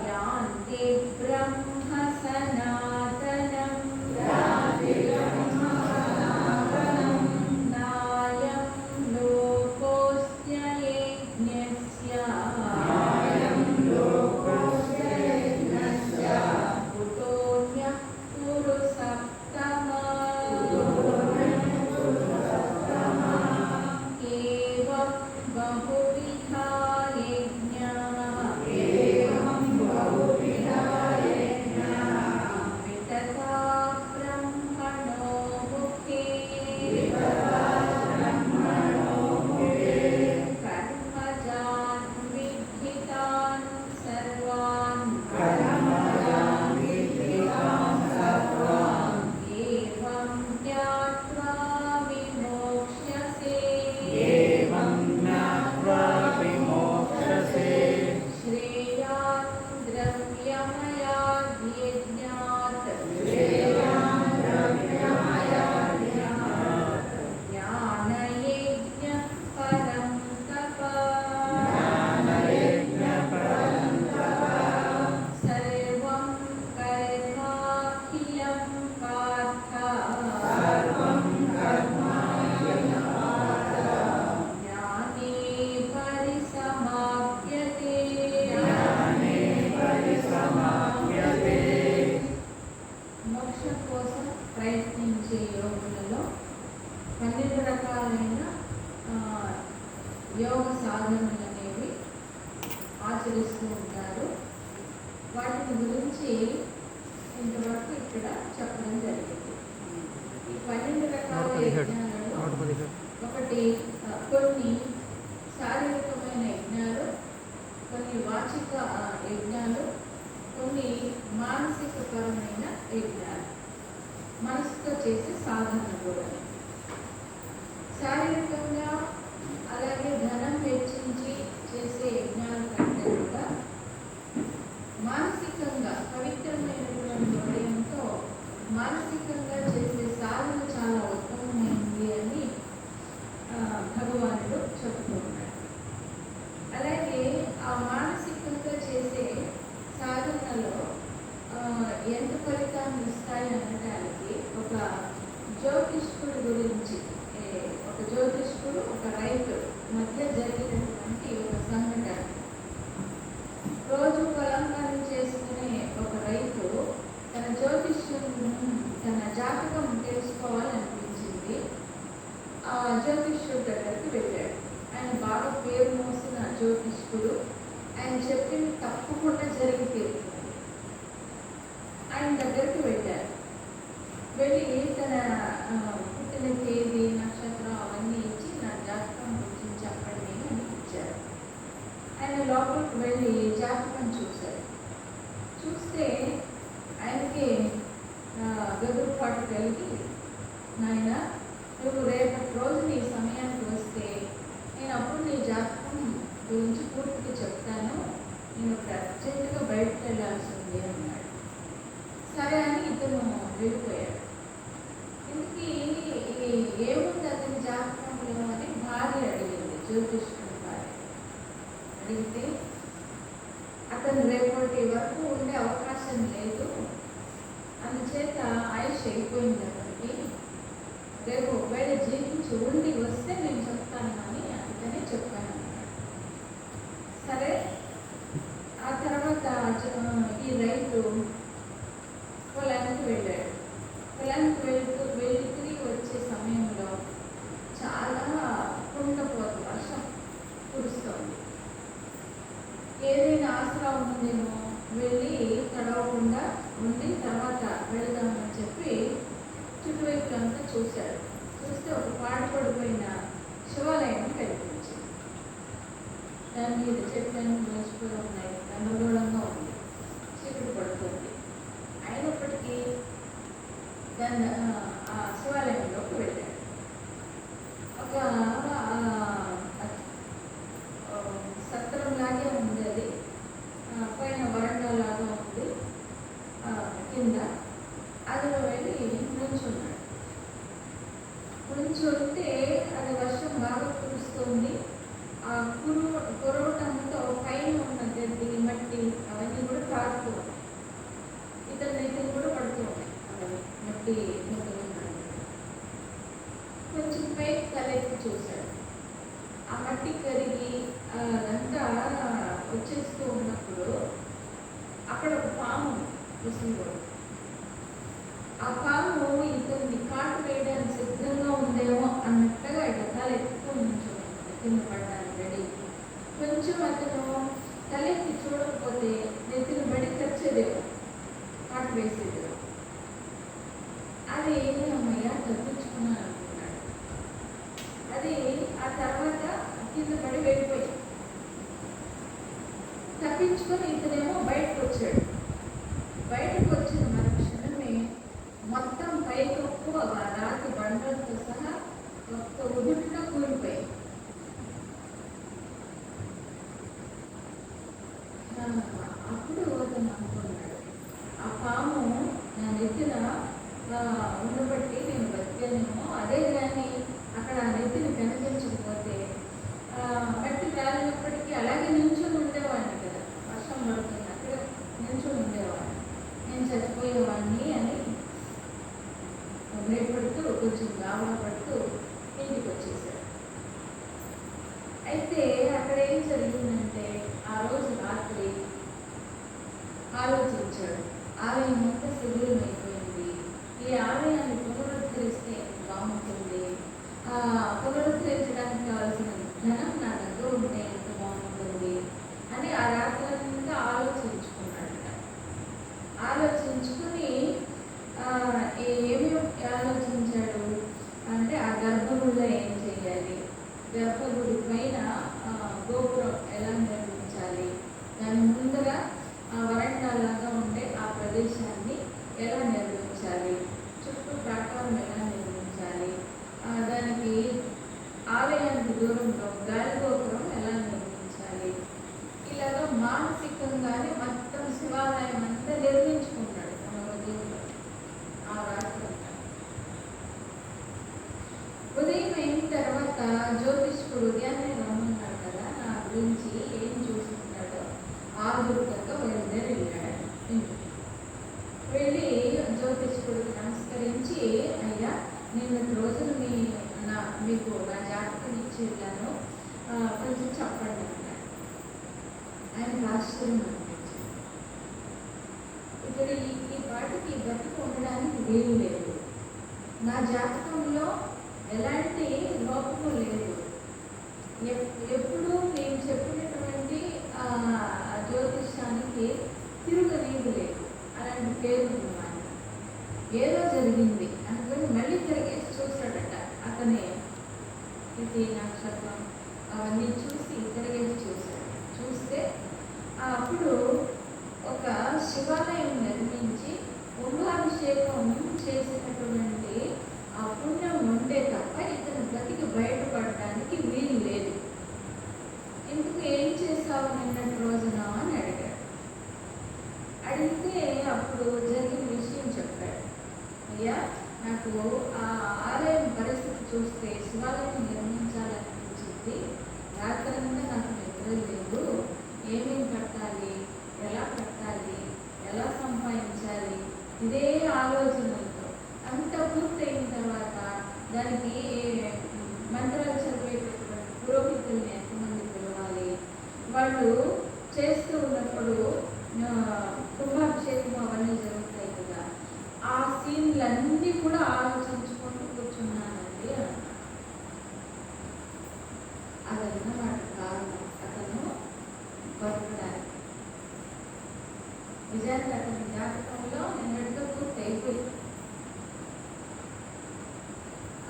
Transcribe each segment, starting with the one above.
यान्ति ब्रह्म सनातनं नायं लोकोऽस्त्ययज्ञस्य कुतोऽन्यः कुरु सप्तमा एवं बहुविधा यज्ञाः वितता ब्रह्मणो मुखे कर्मजान् विद्धितान् सर्वान् एवं ज्ञात्वा विमोक्ष्यसे श्रेयान् द्रव्यमयाद्यज्ञात् ज्ञानयज्ञः परं तप सर्वं कर्माखिलं पार्थ ज्ञाने परिसमाप्यते మోక్షం కోసం ప్రయత్నించే యోగులలో 12 రకాలైన యోగ సాధనలు అనేవి ఆచరిస్తూ ఉంటారు. వాటి గురించి ఇంతవరకు ఇక్కడ చెప్పడం జరిగింది. ఈ 12 రకాల యజ్ఞాలలో ఒకటి కొన్ని శారీరకమైన యజ్ఞాలు, కొన్ని వాచిక యజ్ఞాలు, కొన్ని మానసిక పరమైన యజ్ఞాలు, మనసుతో చేసే సాధన కూడా. శారీరకంగా అలాగే ధనం వెచ్చించి చేసే యజ్ఞాల కంటే కూడా మానసికంగా పవిత్రమైనటువంటి హృదయంతో మానసికంగా చేసే సాధన చాలా ఉత్తమమైంది అని భగవానుడు చెప్తున్నాడు. అలాగే ఆ మానసికంగా చేసే సాధనలో ఎంత ఫలితాన్ని ఇస్తాయి అనడానికి ఒక జ్యోతిష్కుడు గురించి, ఒక జ్యోతిష్కుడు ఒక రైతు మధ్య జరిగినటువంటి ఒక సంఘటన. రోజు పొలం పని చేసుకునే ఒక రైతు తన జ్యోతిష్యం, తన జాతకం తెలుసుకోవాలనిపించింది. ఆ జ్యోతిష్యుడు దగ్గరికి వెళ్ళాడు. ఆయన బాగా పేరు మోసిన జ్యోతిష్కుడు. ఆయన చెప్పింది తప్పకుండా జరిగి తీరుతుంది. ఆయన దగ్గరికి వెళ్ళారు. వెళ్ళి తన పుట్టిన తేదీ, నక్షత్రం అవన్నీ ఇచ్చి నా జాతకం గురించి చెప్పండి అని ఇచ్చారు. ఆయన లోపలికి వెళ్ళి జాతకం చూశారు. చూస్తే ఆయనకి గదురుపాటు కలిగి, నాయన నువ్వు రేపటి రోజు నీ సమయానికి వస్తే నేను అప్పుడు నీ జాతకం గురించి పూర్తిగా చెప్తాను, నేను అర్జెంటుగా బయటకు వెళ్ళాల్సి ఉంది అన్నాడు. సరే అని ఇతను వెళ్ళిపోయాడు. ఇందుకీ ఏముంది అతని జాతకంలో అని భార్య అడిగింది, జ్యోతిష్కుని భార్య. అడిగితే అతను రేపటి వరకు ఉండే అవకాశం లేదు, అందుచేత ఆయుష్ అయిపోయింది అతనికి, రేపు ఒకవేళ జీవించి ఉండి వస్తే నేను చెప్తాను అని అందుకనే చెప్పాను అన్నాడు. సరే, ఆ తర్వాత ఈ రైతు పొలానికి వెళ్ళాడు. పొలానికి వెళ్ళి తిరిగి వచ్చే సమయంలో చాలా కుండపోతు వర్షం కురుస్తోంది. ఏదైనా ఆసరా ఉందేమో వెళ్ళి తడవకుండా ఉండి తర్వాత వెళదామని చెప్పి చుట్టువైపులంతా చూశాడు. చూస్తే ఒక పాడుపడిపోయిన శివాలయం కనిపించింది. దాని మీద చెట్లను మోసుకొని ఉన్నాయి, గందరగోళంగా ఉంది, చీకటి పడుతుంది. అయినప్పటికీ దాన్ని ఆ శివాలయంలోకి వెళ్ళాడు. ఒక సత్రంలాగే ఉంది అది, పైన వరండా లాగా ఉంది, కింద అందులో వెళ్ళి నుంచున్నాడు. నుంచుంటే అది వర్షం బాగా కురుస్తుంది. చేసేవాడు. ఆ పాము ఇతన్ని కాటు వేయడానికి సిద్ధంగా ఉందేమో అన్నట్టుగా ఇట్లా తల ఎత్తుకొని నుంచోండి కింద పడడానికి రెడీ. కొంచెం అతను తలెత్తి చూడకపోతే నెత్తిన బడి ఖర్చేదేమో, కాటు వేసేదేమో. అది అమ్మయ్య తప్పించుకున్నాను అనుకున్నాడు. అది ఆ తర్వాత కింద పడి వెళ్ళిపోయి తప్పించుకొని ఇతనేమో బయటకు వచ్చాడు. బయటకు వచ్చిన మరుక్షణమే మొత్తం పైకప్పు రాతి బండలతో సహా ఒక్క ఉదుటిన కూలిపోయి అప్పుడు అతను అనుకున్నాడు, ఆ పాము నా నెత్తిన ఉండబట్టి నేను బతికానేమో. అదే కానీ అక్కడ ఆ నెత్తిని కనిపించకపోతే మట్టి కాలినప్పటికీ అలాగే నిల్చొని ఉండేవాడిని కదా, వర్షం పడుతుంది అక్కడ నిల్చొని ఉండేవాడిని, నేను చచ్చిపోయేవాడిని అని భయపడుతూ కొంచెం గాబరా పడుతూ ఇంటికి వచ్చేసాడు. అయితే అక్కడ ఏం జరిగిందంటే ఆ రోజు రాత్రి ఆలోచించాడు, ఆలయం అంతా శిథిలం అయిపోయింది, ఈ ఆలయాన్ని పునరుద్ధరిస్తే బాగుంటుంది, పునరుద్ధరించడానికి కావాల్సిన ధనం నా దగ్గర ఉంటే ఎంత బాగుంటుంది అని ఆ రాత్రంతా ఆలోచించుకున్నాడు. ఆలోచించుకుని ఏమి ఆలోచించాడు అంటే ఆ గర్భగుడిలో ఏం చేయాలి, గర్భగుడి పైన గోపురం ఎలా నిర్మించాలి, దాని ముందర వరండాలాగా ఉండే ఆ ప్రదేశాన్ని ఎలా నిర్మించాలి, చుట్టూ ప్రాకారం ఎలా నిర్మించాలి, దానికి ఆలయానికి దూరంలో గాలి గోపురం ఎలా నిర్మించాలి, ఇలాగా మానసికంగానే మొత్తం శివాలయం అంతా నిర్మించుకున్నాడు తన హృదయంలో ఆ రాత్రి. ఉదయం అయిన తర్వాత జ్యోతిష్కుడు ఉదయాన్నే రమ్మన్నాడు కదా, నా గురించి ఏం చూస్తున్నాడో ఆదుర్గంగా బయలుదేరి వెళ్ళాడు. వెళ్ళి జ్యోతిష్కుడికి నమస్కరించి, అయ్యా నిన్నటి రోజున మీకు నా జాతకం ఇచ్చి వెళ్ళాను, కొంచెం చెప్పండి అన్నాడు. ఆయనకు ఆశ్చర్యం అనిపించింది. ఇక్కడ ఈ పాటికి బతికి ఉండడానికి వీలు లేదు, నా జాతకంలో ఎలాంటి లోపము లేదు, ఎప్పుడు నేను చెప్పినటువంటి జ్యోతిష్యానికి తిరుగునీరు లేదు, అలాంటి పేరు ఉన్నమాట, ఏదో జరిగింది అనుకుని మళ్ళీ తిరిగేసి చూశాడట. అతనే ఇది నక్షత్రం అవన్నీ చూసి తిరిగేసి చూశాడు. చూస్తే అప్పుడు ఒక శివాలయం నిర్మించి కుంభాభిషేకం చేసినటువంటి ఆ పుణ్యం ఉంటే తప్ప ఇతను బ్రతికి బయటపడడానికి వీలు లేదు. ఇందుకు ఏం చేశావు నిన్నటి రోజున అని అడిగాడు. అడిగితే అప్పుడు జరిగిన విషయం చెప్పాడు. అయ్యా నాకు ఆ ఆలయం పరిస్థితి చూస్తే శివాలయం నిర్మించాలనిపించింది, రాత్రంతా నాకు నిద్ర లేదు, ఏమేమి కట్టాలి, ఎలా కట్టాలి, ఎలా సంపాదించాలి, ఇదే ఆలోచనలతో అంత పూర్తయిన తర్వాత దానికి మంత్రాలు చదివేటటువంటి పురోహితుల్ని ఎంతమంది పిలవాలి, వాళ్ళు చేస్తూ ఉన్నప్పుడు కుంభాభిషేకం అవన్నీ జరుగుతాయి కదా, ఆ సీన్లన్నీ కూడా ఆలోచించుకుంటూ కూర్చున్నానండి అన్న. అదన్నమాట కారణం అతను బతకడానికి. నిజానికి అతని జాతకంలో నిన్నటితో పూర్తి అయిపోయింది.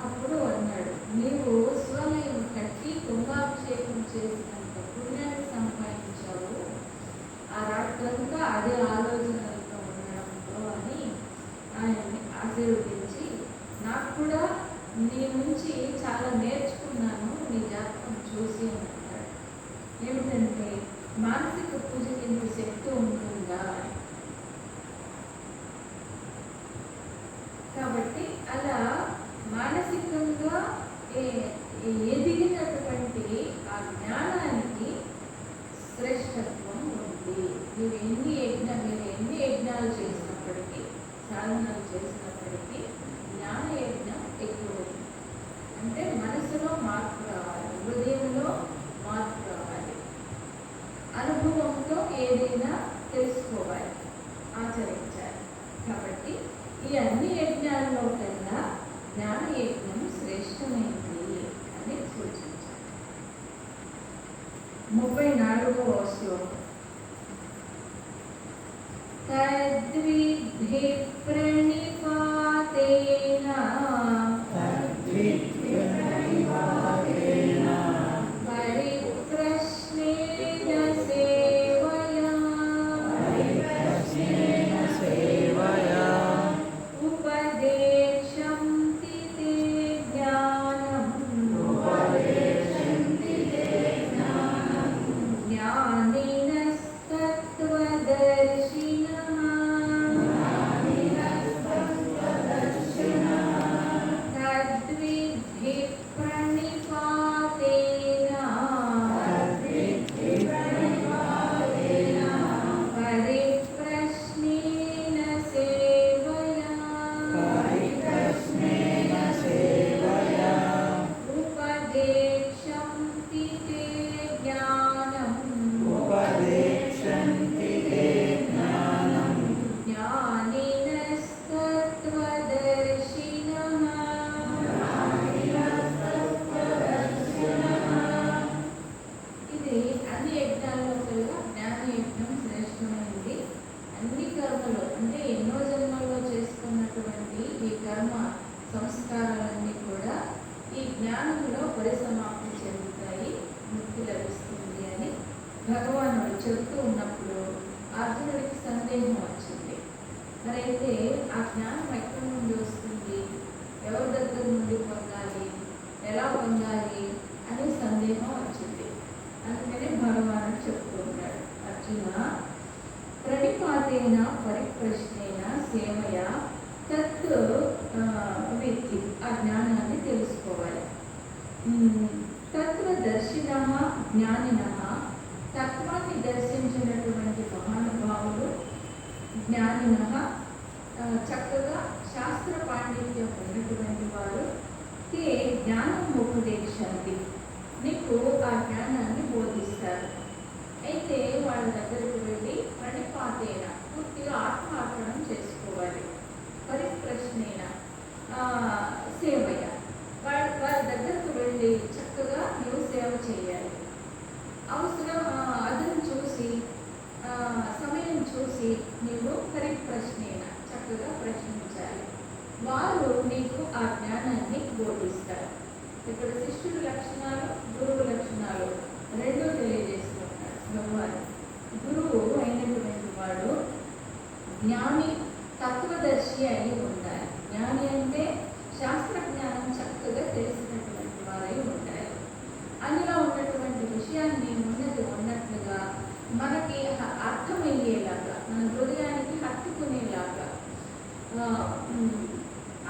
అప్పుడు అన్నాడు, నీవు శివాలయం కట్టి కుంభాభిషేకం చేసినంత పుణ్యాన్ని సంపాదించావు, ఆ రాత్రంతా అదే ఆలోచనలతో ఉండడంతో అని ఆయన్ని ఆశీర్వదించి, నాకు కూడా నీ నుంచి చాలా నేర్చుకున్నాను నీ జాతకం చూసి అంటాడు. ఏమిటంటే మానసిక పూజకి ఇంత శక్తి ఉంటుందా. కాబట్టి అలా మానసికంగా ఎదిగినటువంటి ఆ జ్ఞానానికి శ్రేష్టత్వం ఉంది. మీరు ఎన్ని యజ్ఞాలు చేసినప్పటికీ, సాధనాలు చేసినప్పటికీ జ్ఞాన యజ్ఞం ఎక్కువ ఉంది. అంటే మనసులో మార్పు రావాలి, హృదయంలో మార్పు రావాలి, అనుభవంతో ఏదైనా తెలుసుకోవాలి, ఆచరించాలి. 34వ శ్లోకం. తద్విద్ధి ప్రణిపాతేన పరిప్రశ్నేన సేవయా ఉపదేశంతి తే జ్ఞానం జ్ఞానినస్తత్వదర్శినః తద్విద్ధి ప్రణిపాతేన పరిప్రశ్నేన సేవయా ఉపదేశంతి తే జ్ఞానం జ్ఞానినస్తత్వదర్శినః. ఇది అన్ని యజ్ఞాల్లో కల్లా జ్ఞాన యజ్ఞం శ్రేష్టమైనది. అన్ని కర్మలు అంటే ఎన్నో జన్మల్లో చేసుకున్నటువంటి ఈ కర్మ సంస్కారాలన్నీ కూడా ఈ జ్ఞానంలో పరిసమాప్తి చెందుతాయి, ముక్తి లభిస్తుంది అని భగవానుడు చెబుతూ ఉన్నప్పుడు అర్జునుడికి సందేహం వచ్చింది. మరైతే ఆ జ్ఞానం ఎక్కడి నుండి వస్తుంది, ఎవరి దగ్గర నుండి పొందాలి, ఎలా పొందాలి అనే సందేహం వచ్చింది. అందుకనే భగవానుడు చెప్తూ ఉన్నాడు, అర్జున ప్రణిపాతేన పరిప్రశ్నేన సేవయ తత్ విద్ధి, ఆ జ్ఞానాన్ని తెలుసుకోవాలి. తత్వదర్శినః జ్ఞానినః, తత్వాన్ని దర్శించినటువంటి మహానుభావులు జ్ఞానినః, చక్కగా శాస్త్ర పాండిత్యం ఉన్నటువంటి వారు తే జ్ఞానం ఉపదేశంతి, నీకు ఆ జ్ఞానాన్ని బోధిస్తారు. అయితే వాళ్ళ దగ్గరికి వెళ్ళి ప్రణిపాతేన పూర్తిగా ఆత్మార్పణం చేసుకోవాలి. పరిప్రశ్నేన సేవయ, వారి దగ్గరకు వెళ్ళి చక్కగా నువ్వు సేవ చేయాలి. అవసరం అదును చూసి సమయం చూసి నీవు పరిప్రశ్నేన చక్కగా ప్రశ్నించాలి. వారు నీకు ఆ జ్ఞానాన్ని బోధిస్తారు. ఇక్కడ శిష్యుడి లక్షణాలు, గురువు లక్షణాలు రెండూ తెలియజేస్తున్నాడు భగవాన్. గురువు అయినటువంటి వాడు జ్ఞాని, తత్వదర్శి అయి ఉండాలి. జ్ఞాని అంటే శాస్త్ర జ్ఞానం చక్కగా తెలిసినటువంటి వారై ఉండాలి. అందులో ఉన్నటువంటి విషయాన్ని ఉన్నది ఉన్నట్లుగా మనకి అర్థమయ్యేలాగా, మన హృదయానికి హత్తుకునేలాగా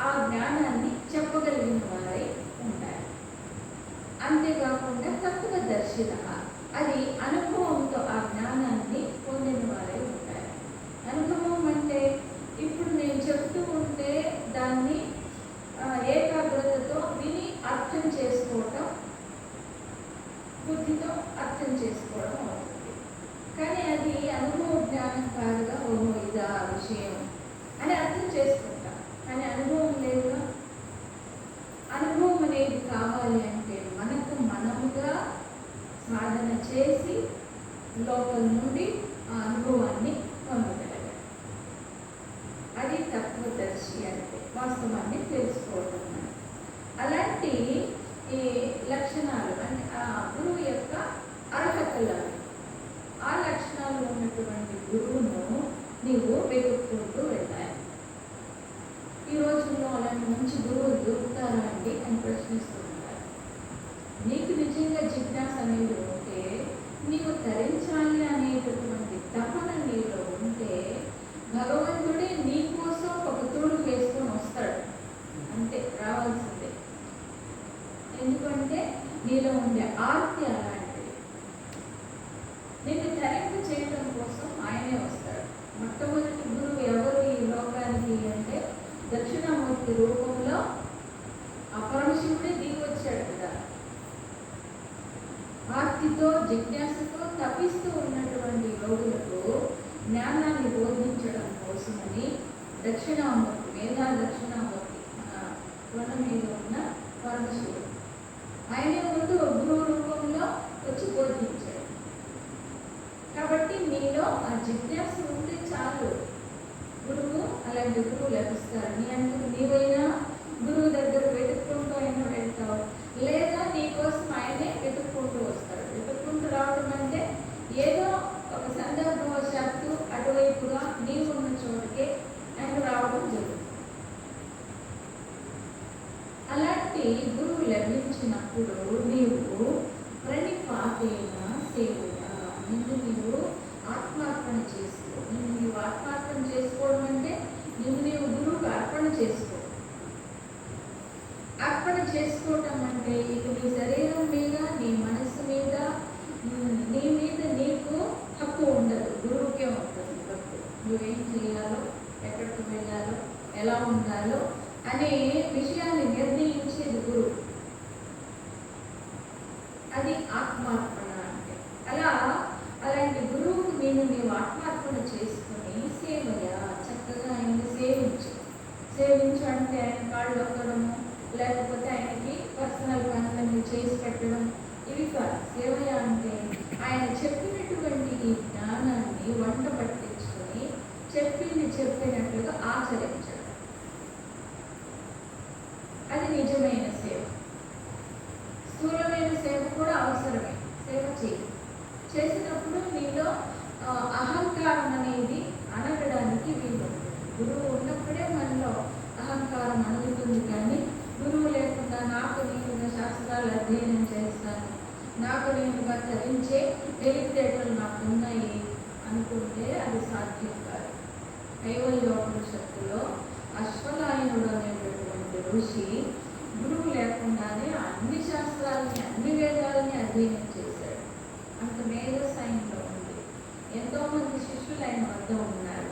ఆ జ్ఞానాన్ని చెప్పగలిగిన వారై ఉండాలి. అంతేకాకుండా తత్వదర్శిన, అది అనుభవంతో ఆ జ్ఞానాన్ని పొందిన వారై ఉండాలి. అనుభవం అంటే ఇప్పుడు నేను చెప్తూ ఉంటే దాన్ని ఏకాగ్రతతో విని అర్థం చేసుకోవటం, బుద్ధితో అర్థం చేసుకోవడం అవుతుంది. కానీ అది అనుభవ జ్ఞానం కాదుగా, ఓహో ఇదా విషయం అని అర్థం చేసుకుంటాం. కానీ అనుభవం లేదుగా. అనుభవం అనేది కావాలి అంటే మనకు మనముగా సాధన చేసి లోపల నుండి ఆ అనుభవాన్ని పొందగలగాలి. అది తత్వదర్శి అంటే వాస్తవాన్ని తెలుసుకోవటం. అలాంటి ఈ లక్షణాలు అంటే ఆ గురువు యొక్క అర్హతలు, ఆ లక్షణాలు ఉన్నటువంటి గురువును నీవు వెతుక్కుంటూ వెళ్ళాలి. ఈ రోజుల్లో అలాంటి మంచి గురువులు దొరుకుతారా అండి అని ప్రశ్నిస్తున్నారు. నీకు నిజంగా జిజ్ఞాస అనేది ఉంటే, నీవు తరించాలి అనేటటువంటి తపన నీలో ఉంటే, భగవంతుడే నీ కోసం ఒక తోడు వేసుకొని వస్తాడు. అంతే, రావాల్సిందే. ఎందుకంటే నీలో ఉండే ఆర్తి అలాంటిది. నిన్ను తరింప చేయడం కోసం ఆయనే వస్తాడు. మొట్టమొదటి గురువు ఎవరు ఈ లోకానికి అంటే దక్షిణామూర్తి రూపంలో ఆ పరమశివుడే దిగి వచ్చాడు కదా. ఆర్తితో జిజ్ఞాసతో తపిస్తూ ఉన్నటువంటి యోగులకు జ్ఞానాన్ని బోధించడం కోసమని దక్షిణామూర్తి, మేధా దక్షిణామూర్తి కొండ మీద ఉన్న పరమశివుడు ఆయనే ముందు గురువు రూపంలో వచ్చి బోధించాడు. నీవు ప్రణిపాతేన సేవయా, నిన్ను నీవు ఆత్మార్పణ చేసుకో. నిన్ను నీవు ఆత్మార్పణ చేసుకోవడం అంటే నీవు గురువుకు అర్పణ చేసుకో. అర్పణ చేసుకోవటం అంటే ఇక నీ శరీరం మీద, నీ మనస్సు మీద, నీ మీద నీకు హక్కు ఉండదు, గురువుకే ఉంటుంది హక్కు. నువ్వేం చేయాలో, ఎక్కడికి వెళ్ళాలో, ఎలా ఉండాలో అనే విషయాన్ని నిర్ణయించేది గురువు. అది ఆత్మార్పణ అంటే. అలాంటి గురువుకు నీవు ఆత్మార్పణ చేసుకుని సేవయ, చక్కగా ఆయన్ని సేవించు అంటే ఆయన కాళ్ళు ఒక్కడము, లేకపోతే ఆయనకి పర్సనల్ పనులన్నీ చేసి పెట్టడం, ఇవి కాదు. సేవయ అంటే ఆయన చెప్పినటువంటి ఈ జ్ఞానాన్ని వంట పట్టించుకొని చెప్పినట్లుగా ఆచరించడం, అది నిజమైన సేవ. స్థూలమైన సేవ కూడా అవసరమే. సేవ చేసినప్పుడు నీలో అహంకారం అనేది అనగడానికి వీలు. గురువు ఉన్నప్పుడే మనలో అహంకారం అణుగుతుంది. కానీ గురువు లేకుండా నాకు నేనుగా శాస్త్రాలు అధ్యయనం చేస్తాను, నాకు నేనుగా ధరించే తెలివితేటలు నాకు ఉన్నాయి అనుకుంటే అది సాధ్యం కాదు. కైవల్యోపనిషత్తులో అశ్వలాయనుడు అనేటటువంటి ఋషి గురువు లేకుండానే అన్ని శాస్త్రాలని, అన్ని వేదాలని అధ్యయనం చేశాడు. అంత మేధస్సాయంలో ఉంది. ఎంతోమంది శిష్యులు ఆయన వద్ద ఉన్నారు.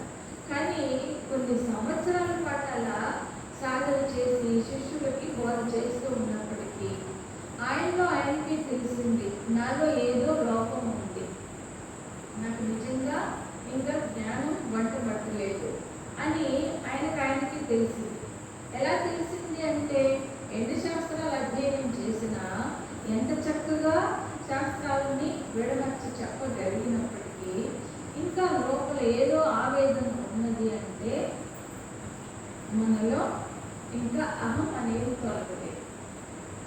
కానీ కొన్ని సంవత్సరాల పాటు అలా సాధన చేసి శిష్యులకి బోధ చేస్తూ ఉన్నప్పటికీ ఆయనకి తెలిసింది, నాలో ఏదో లోపం ఉంది, నాకు నిజంగా ఇంకా జ్ఞానం వంట పట్టలేదు అని ఆయనకి తెలిసింది. ఎలా తెలిసింది అంటే, ఎన్ని శాస్త్రాలు అధ్యయనం చేసినా, ఎంత చక్కగా శాస్త్రాలని విడమర్చి చెప్పగలిగినప్పటికీ ఇంకా లోపల ఏదో ఆవేదన ఉన్నది. అంటే మనలో ఇంకా అహం అనేది తొలగలేదు,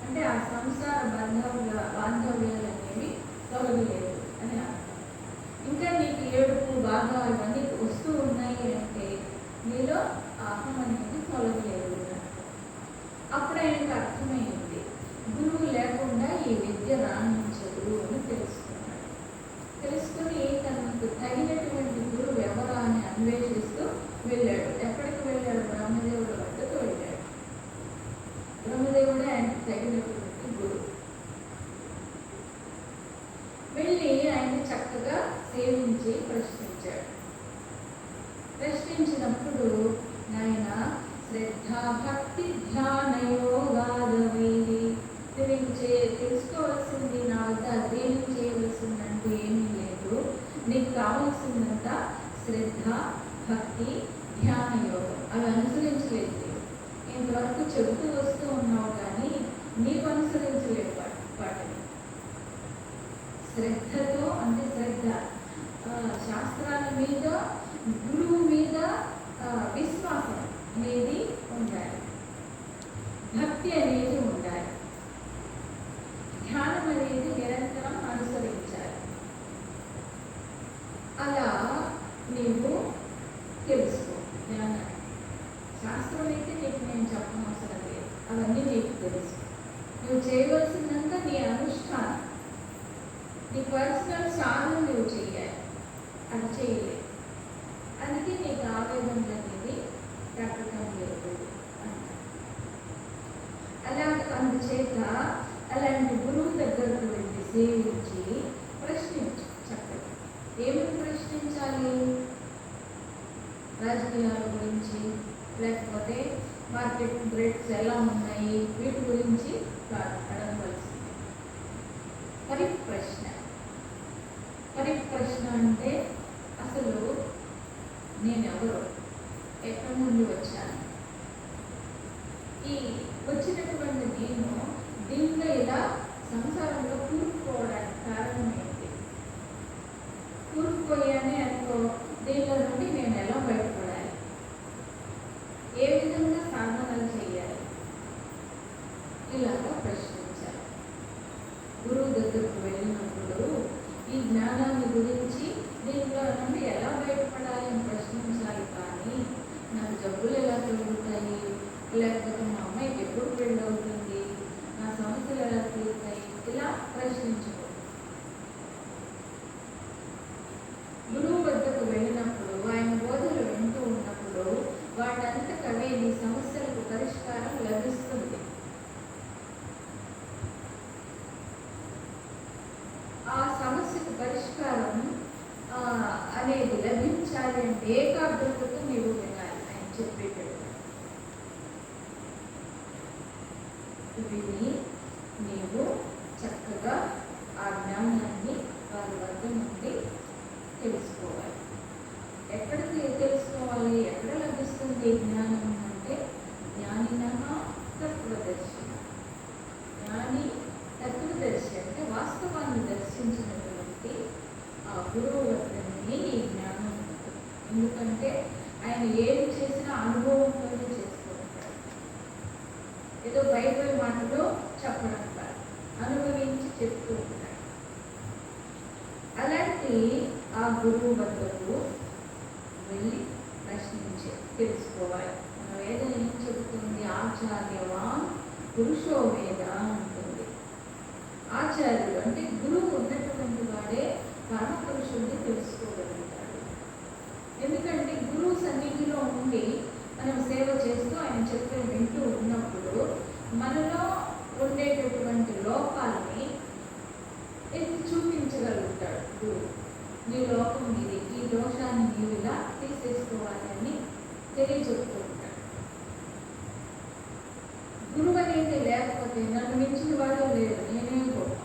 అంటే ఆ సంసార బాంధవ్యాలు అనేవి తొలగలేదు అని అర్థం. ఇంకా నీకు ఏడుపు, బాధ ఇవన్నీ వస్తూ ఉన్నాయి అంటే నీలో అహం అనేది తొలగలేదు. అప్పుడు ఆయనకు అర్థమైంది, గురువు లేకుండా ఈ విద్య రాణించదు అని తెలుసుకున్నాడు. తెలుసుకుని తనకు తగినటువంటి గురువు ఎవరా అని అన్వేషిస్తూ వెళ్ళాడు. ఎక్కడికి వెళ్ళాడు? బ్రహ్మదేవుడు వద్దకు వెళ్ళాడు. బ్రహ్మదేవుడే ఆయనకు తగినటువంటి గురువు. వెళ్ళి ఆయన చక్కగా సేవించి ప్రశ్నించాడు. ప్రశ్నించినప్పుడు నాయన శ్రద్ధ, భక్తి, ధ్యాన, యోగాదవేది తెలుసుకోవాల్సింది, నా వద్ద అధ్యయనం చేయవలసిందంటూ ఏమీ లేదు. నీకు కావాల్సిందంతా శ్రద్ధ, భక్తి, ధ్యాన, యోగం. అవి అనుసరించలేదు. ఇంతవరకు చెబుతూ వస్తూ ఉన్నావు కానీ నీకు అనుసరించలేదు వాటిని. శ్రద్ధతో అంటే శ్రద్ధ, శాస్త్రాల మీద, గురువు మీద విశ్వాసం అనేది ఉండాలి, భక్తి అనేది ఉండాలి, ధ్యానం అనేది నిరంతరం అనుసరించాలి. అలా నీవు తెలుసుకో జ్ఞానాన్ని. శాస్త్రం అయితే నీకు నేను చెప్పనవసరం లేదు, అవన్నీ నీకు తెలుసు. నువ్వు చేయవలసిందంతా నీ అనుష్ఠానం, నీ పర్సనల్ సాధన నువ్వు చేయాలి. అది చేయలేదు, అందుకే నీకు ఆవేదన అనేది తగ్గటం లేదు. అందుచేత అలాంటి గురువు దగ్గరకు వెళ్ళి సేవించి ప్రశ్నించు. చక్కగా ఏమని ప్రశ్నించాలి? రాజకీయాల గురించి, లేకపోతే మార్కెట్ రేట్స్ ఎలా ఉన్నాయి, వీటి గురించి అడగవలసింది. పరిప్రశ్న అంటే అసలు నేనెవరు, ఎక్కడి నుండి వచ్చాను, ఈ వచ్చినటువంటి నేను దీంట్లో ఇలా సంసారంలో కూరుకుపోవడానికి కారణం ఏంటి? కూరుకుపోయానే అనుకో, దీంట్లో నుండి నేను ఎలా బయటపడాలి, ఏ విధంగా సాధనలు చేయాలి, ఇలాగా ప్రశ్నించాలి. గురువు దగ్గరకు వెళ్ళినప్పుడు ఈ జ్ఞానాన్ని గురించి దీంట్లో నుండి ఎలా బయటపడాలి అని ప్రశ్నించాలి. కానీ నాకు జబ్బులు ఎలా కలుగుతాయి, లేకపోతే మా అమ్మాయికి ఎప్పుడు పెళ్ళి అవుతుంది, నా సమస్యలు ఎలా తీరుతాయి, పరిష్కారం అనేది లభించాలి అంటే ఏకాగ్రతతో నీవు వినాలి ఆయన చెప్పేటప్పుడు. విని నీవు చక్కగా ఆ జ్ఞానాన్ని వారి వద్ద నుండి తెలుసుకోవాలి. ఎక్కడ తెలుసుకోవాలి, ఎక్కడ లభిస్తుంది జ్ఞానం అంటే జ్ఞానినః తత్వదర్శి. జ్ఞాని తత్వదర్శి అంటే వాస్తవాన్ని దర్శించినటువంటి ఆ గురువు వద్దనే ఈ జ్ఞానం ఉంటుంది. ఎందుకంటే ఆయన ఏది చేసినా అనుభవంతోనే చేస్తూ ఉంటాడు. ఏదో బైబిల్ మాటలో చెప్పడం కాదు, అనుభవించి చెప్తూ ఉంటాడు. అలాంటి ఆ గురువు వద్దకు వెళ్ళి ప్రశ్నించి తెలుసుకోవాలి. మన వేదన ఏం చెబుతుంది? ఆచార్యవాన్ పురుషో వేద ఉంటుంది. ఆచార్యుడు అంటే గురువు ఉన్నటువంటి వాడే పరమ పురుషుడిని తెలుసుకోగలుగుతాడు. ఎందుకంటే గురువు సన్నిధిలో ఉండి మనం సేవ చేస్తూ ఆయన చెప్పే వింటూ ఉన్నప్పుడు మనలో ఉండేటటువంటి లోపాలని ఎత్తి చూపించగలుగుతాడు గురువు. నీ లోపం ఇది, ఈ దోషాన్ని నీవు ఇలా తీసేసుకోవాలని తెలియజెప్తూ ఉంటాడు. గురువు అనేది లేకపోతే నన్ను మించిన వాడు లేదు, నేనేం గొప్ప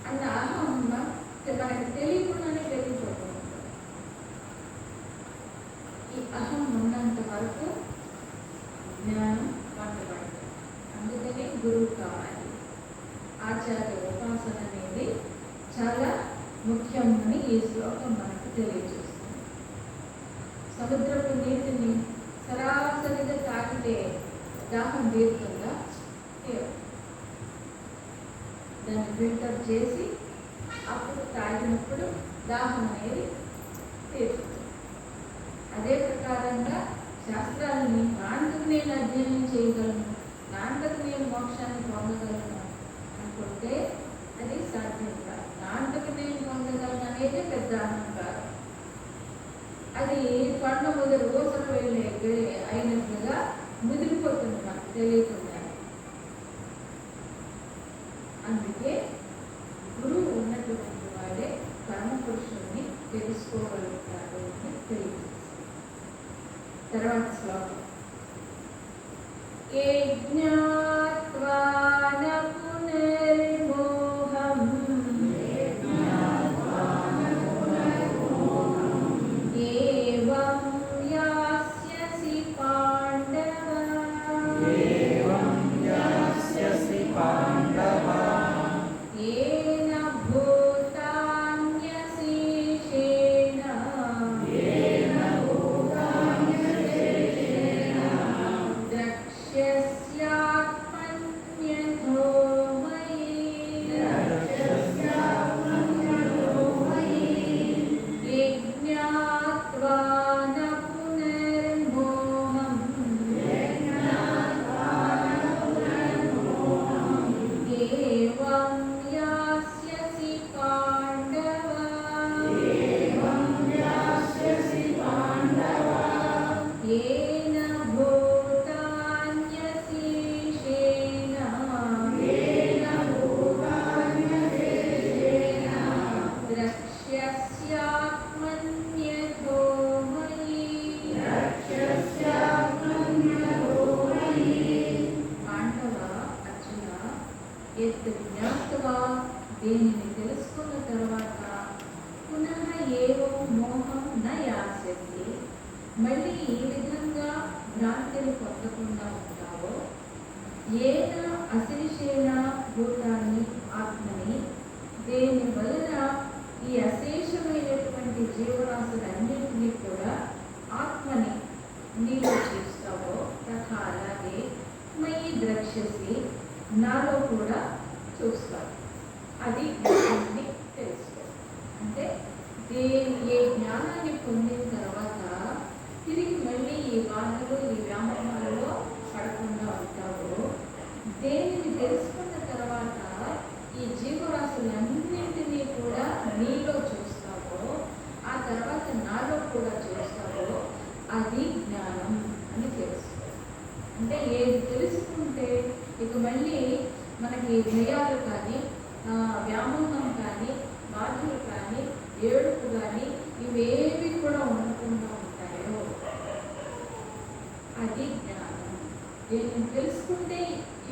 అన్న అహం మనకి తెలియకుండానే పెరిగిపోతూ ఉంటాడు. ఈ అహం ఉన్నంత వరకు జ్ఞానం వంటబడుతుంది. అందుకనే గురువు కావాలి. ఆచార్య ఉపాసన అనేది చాలా ముఖ్యమని ఈ శ్లోకం మనకు తెలియజేస్తుంది. సముద్రపు నీటిని సరాసరిగా తాకితే దాహం తీరుతుందా? దాన్ని ఫిల్టర్ చేసి అప్పుడు తాగినప్పుడు దాహం అనేది తీరుతుంది. అదే ప్రకారంగా శాస్త్రాలని నాంతకు నేను అధ్యయనం చేయగలను, నాంతకు నేను మోక్షాన్ని పొందగలను అనుకుంటే అది సాధ్యం కాదు. నాంతకు నేను పొందగలను అనేది పెద్ద అహంకారం. అది కొండ ముదురు ఊసలు వెళ్ళే అయినట్లుగా ముదిరిపోతుంది మనకు తెలియకుండా. అందుకే గురువు ఉన్నటువంటి వాడే పరమ పురుషుడిని తెలుసుకోగలుగుతాడు అని తెలియజేస్తుంది. తర్వాత శ్లోకం ఏ జ్ఞాత్వా న పునర్మోహం ఏవం యాస్యసి పాండవ ఏన భూతాన్యశేషేణ ద్రక్ష్యస్యాత్మన్యథో మయి ఏ జ్ఞాత్వా న పునర్మోహం ఏవం యాస్యసి పాండవ ఏన భూతాన్యశేషేణ ద్రక్ష్యస్యాత్మన్యథో మయి. పాండవ, అర్జున, ఎత్ జ్ఞాత్వా దీనిని తెలుసుకున్న తర్వాత పునః ఏవో మోహం న యాస్యసి మళ్ళీ ఈ విధంగా భ్రాంతిని పొందకుండా ఉంటావో ఏన అశేషేణ భూతాన్ని ఆత్మని దేని వలన ఈ అశేషమైనటువంటి జీవరాశులన్నింటినీ కూడా ఆత్మని నీలో చూస్తావో తథా అలాగే మయి ద్రక్ష్యసి నాలో కూడా చూస్తావు. అది జ్ఞానాన్ని తెలుసుకో. అంటే ఏ జ్ఞానాన్ని పొందిన తర్వాత తిరిగి మళ్ళీ ఈ బాధలు ఈ వ్యామోహాలలో పడకుండా ఉంటావో, దేనిని తెలుసుకున్న తర్వాత ఈ జీవరాశులన్నింటినీ కూడా నీలో చూస్తావో, ఆ తర్వాత నాలో కూడా చూస్తావో, అది జ్ఞానం అని తెలుసుకో. అంటే ఏది తెలుసుకుంటే ఇక మళ్ళీ మనకి భయాలు కానీ వ్యామోహం కానీ, బాధలు కానీ, ఏడుపు కానీ ఇవేవి కూడా ఉండకుండా ఉంటాయో అది జ్ఞానం. దేన్ని తెలుసుకుంటే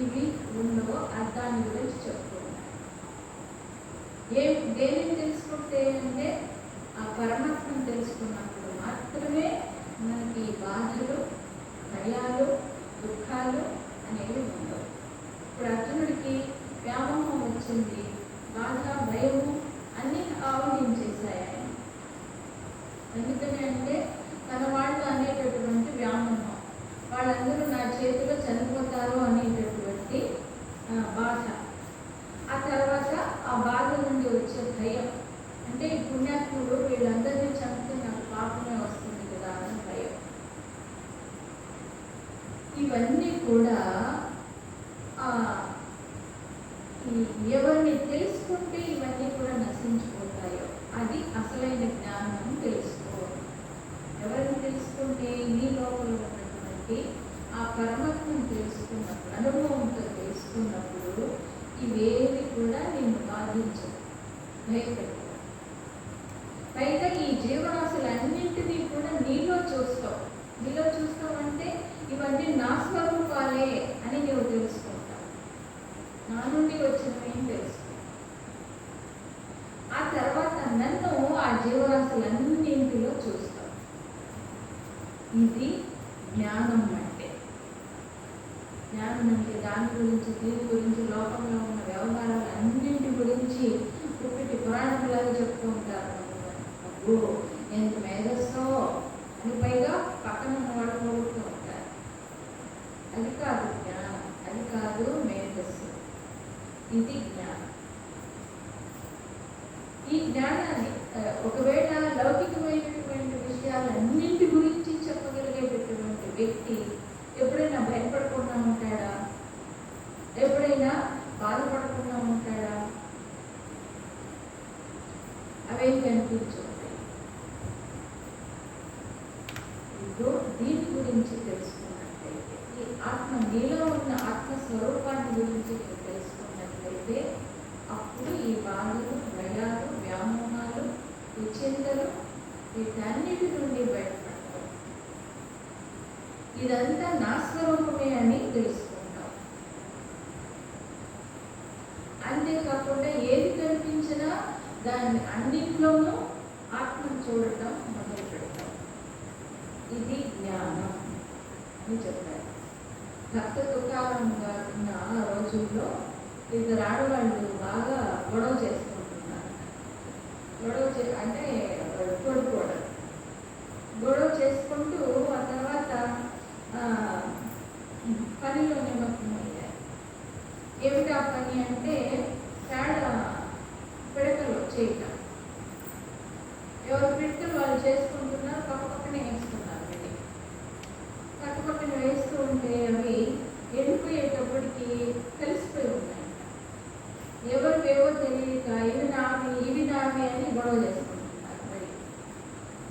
ఇవి ఉండవో దాని గురించి చెప్పుకున్నాను. దేనిని తెలుసుకుంటే అంటే ఆ పరమాత్మను తెలుసుకున్నప్పుడు మాత్రమే మనకి బాధలు, భయాలు, దుఃఖాలు అనేవి ఉండవు. ఇప్పుడు అర్జునుడికి వ్యామోహం వచ్చింది, బాధ, భయము అన్నీ ఆవహించేశాయి ఆయన. ఎందుకని అంటే తన వాళ్ళు అనేటటువంటి వ్యామోహం, వాళ్ళందరూ నా చేతిలో చనిపోతారు అనేటటువంటి బాధ. ఆ తర్వాత ఆ బాధ నుండి వచ్చే భయం, అంటే ఈ పుణ్యాత్ముడు వీళ్ళందరినీ చంపితే నాకు పాపమే వస్తుంది కదా అన్న భయం. ఇవన్నీ కూడా ఎవరిని తెలుసుకుంటే ఇవన్నీ కూడా నశించిపోతాయో అది అసలైన జ్ఞానం తెలుసుకోవాలి. ఎవరిని తెలుసుకుంటే నీ లోపల ఉన్నటువంటి ఆ పరమాత్మను తెలుసుకున్నప్పుడు, అనుభవంతో తెలుసుకున్నప్పుడు ఇవేవి కూడా నిన్ను బాధించవు, భయపెట్టవు. పైగా ఈ జీవరాశులన్నింటినీ కూడా నీలో చూస్తావు. నీలో చూస్తావు అంటే ఇవన్నీ నా స్వరూపాలే అని నీవు తెలుసుకుంటావు. నా నుండి వచ్చినవి తెలుసుకుంటావు. ఆ తర్వాత నన్ను ఆ జీవరాశులన్నింటిలో చూస్తావు. ఇది జ్ఞానం అంటే. జ్ఞానం అంటే దాని గురించి, దీని గురించి, లోకంలో ఉన్న వ్యవహారాలు అన్నింటి గురించి ఒకటి పురాణంలాగా చెప్తూ ఉంటారు. అబ్బో ఎంత మేధస్సో అని పైగా పక్కన ఉన్నవాడు పోగొడుతూ ఉంటారు. అది కాదు జ్ఞానం, అది కాదు మేధస్సు, ఇది జ్ఞానం. ఈ జ్ఞానాన్ని ఒకవేళ లౌకికమైనటువంటి విషయాలన్నింటి గురించి చెప్పగలిగేటటువంటి వ్యక్తి ఎప్పుడైనా భయపడకుండా ఉంటాడా? ఎప్పుడైనా బాధపడకుండా ఉంటాడా? అవేం కనిపించుంటాయి. ఇదో దీని గురించి తెలుసుకున్నట్లయితే, ఈ ఆత్మ, నీలో ఉన్న ఆత్మస్వరూపాన్ని గురించి తెలుసుకున్నట్లయితే అప్పుడు ఈ బాధలు, భయాలు, వ్యామోహాలు, ఈ చింతలు వీటన్నిటి నుండి బయటపడతాం. ఇదంతా నా స్వరూపమే అని తెలుసుకుంటాం. అంతేకాకుండా ఏది కనిపించినా దాన్ని అన్నింటిలోనూ ఆత్మను చూడటం మొదలు పెడతాం. ఇది జ్ఞానం అని చెప్పారు. భక్త తుకారం గారు ఉన్న ఆ రోజుల్లో ఇద్దరు ఆడవాళ్ళు బాగా గొడవ చేసుకుంటున్నారు. అంటే తోడుకోవడం, గొడవ చేసుకుంటూ ఆ తర్వాత పనిలో నిమగ్నమయ్యారు. ఏమిటా పని అంటే పేడ పిడకలు చేయటం. ఎవరు పిడకలు వాళ్ళు చేసుకుంటున్నారు, పక్కపక్కనే వేస్తున్నారు. పక్కపక్కన వేస్తూ ఉంటే అవి ఎండిపోయేటప్పటికి కలిసిపోయి ఉన్నాయి. ఎవరికేవో తెలియక ఇవి నావి అని గొడవ చేసుకుంటున్నారు. మరి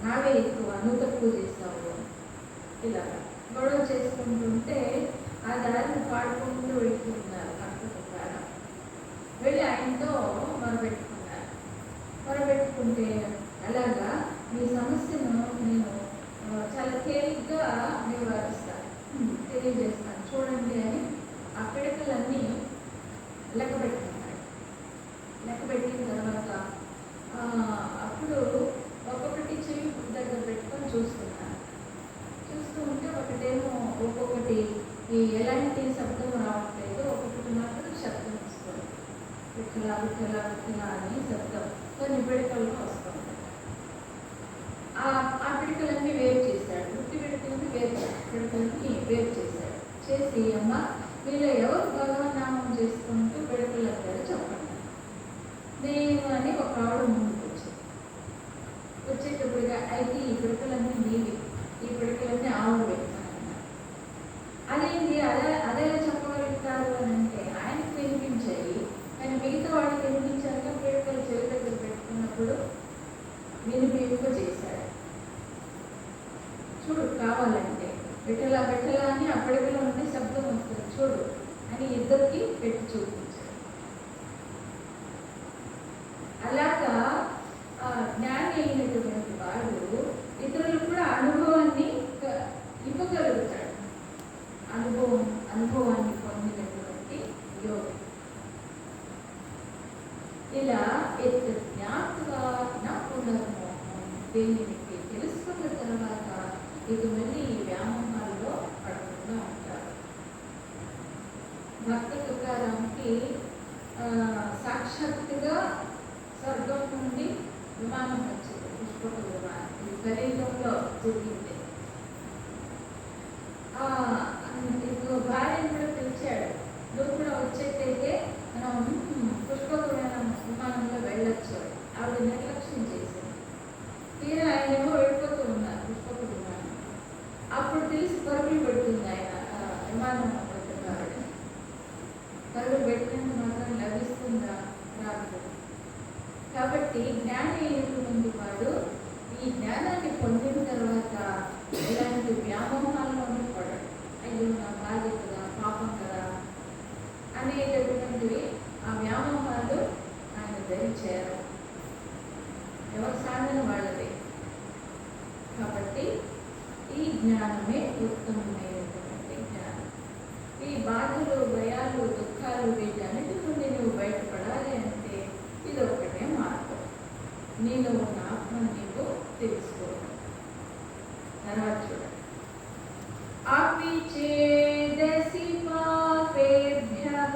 నావే ఎక్కువ, నువ్వు తక్కువ చేస్తావు, ఇలా గొడవ చేసుకుంటుంటే ఆ దారిని పాడుకుంటూ వెళ్తున్నారు. కష్టపడ్డారు. వెళ్ళి ఆయనతో మొరపెట్టుకున్నారు. మొరపెట్టుకుంటే అలాగా మీ సమస్యను నేను చాలా తేలిగ్గా నివారిస్తాను, తెలియజేస్తాను చూడండి అని ఆ పిడకలన్నీ లెక్క పెట్టుకున్నాడు. లెక్క పెట్టిన తర్వాత అప్పుడు ఒక్కొక్కటి చెవి దగ్గర పెట్టుకొని చూస్తున్నారు. చూస్తూ ఉంటే ఒకటేమో ఒక్కొక్కటి ఎలాంటి శబ్దం రావట్లేదు, ఒక్కొక్కటి మాత్రం శబ్దం వస్తుంది. విఠల విఠల విఠల అని శబ్దం కొన్ని పిడకల్లో వస్తుంది. ఆ పిడకలన్నీ వేరు చేశాడు. ఉట్టి పిడకలన్నీ పిడకలన్నీ వేరు చేశాడు. చేసి అమ్మ వీళ్ళు ఎవరు భగవన్నామం చేసుకుంటూ పిడకలంటారో చెప్పండి నేను అని ఒక ఆవిడ ముందుకు వచ్చింది. వచ్చేటప్పుడుగా అయితే ఈ పిడకలన్నీ నీవి, ఈ పిడకలన్నీ ఆవిడ పెట్టానన్నారు. అదేంటి అదేలా చెప్పగలుగుతారు అని అంటే ఆయనకు వినిపించాయి, కానీ మిగతా వాడికి వినిపించాక పిడకలు చెవి దగ్గర పెట్టుకున్నప్పుడు వినిపింప చేశాడు. చూడు కావాలంటే పెట్టలా అని ఆ పిడకలో ఉంటే శబ్దం వస్తుంది చూడు అని ఇద్దరికి పెట్టి చూపించాడు. ఇలా జ్ఞాత్వా నా పునర్మోహం, దీనికి తెలుసుకున్న తర్వాత ఇది మళ్ళీ ఈ వ్యామోహాల్లో పడకుండా ఉంటారు. భక్త తుకారాంకి సాక్షాత్తుగా స్వర్గం నుండి విమానం వచ్చింది, పుష్పక విమానం. ఇది కలియుగంలో జరిగింది. భార్యను కూడా పిలిచాడు, నువ్వు కూడా వచ్చేటైతే మనం పుష్పక విమానంలో వెళ్ళొచ్చు. ఆవిడ నిర్లక్ష్యం చేసింది. తీరా ఆయనేమో వెళ్ళిపోతూ ఉన్నారు పుష్పక విమానం. అప్పుడు తెలిసి పరుగులు పెడుతుంది ఆయన విమానం ఆవిడ. పరుగులు పెట్టినందుకు మాత్రం లభిస్తుందా? రాదు. కాబట్టి జ్ఞానం అయినటువంటి వాడు ఈ జ్ఞానాన్ని పొందిన తర్వాత ఇలాంటి వ్యామోహాల్లోనే పడడు. అయ్యో నా బాధ్య కదా, పాపం కదా అనేటటువంటివి ఆ వ్యామోహాలు ఆయన ధరించారు. ఎవరి సాధన వాళ్ళది. కాబట్టి ఈ జ్ఞానమే ఉత్తమమైనటువంటి జ్ఞానం. ఈ బాధలు, భయాలు, దుఃఖాలు వీటన్నిటి నుండి నువ్వు బయటపడాలి అంటే ఇది ఒక్కటే మార్గం. నీలో ఉన్న ఆత్మ నీకు తెలుసుకోవడం. తర్వాత చూడండి, అపి చేదసి పాపేభ్యః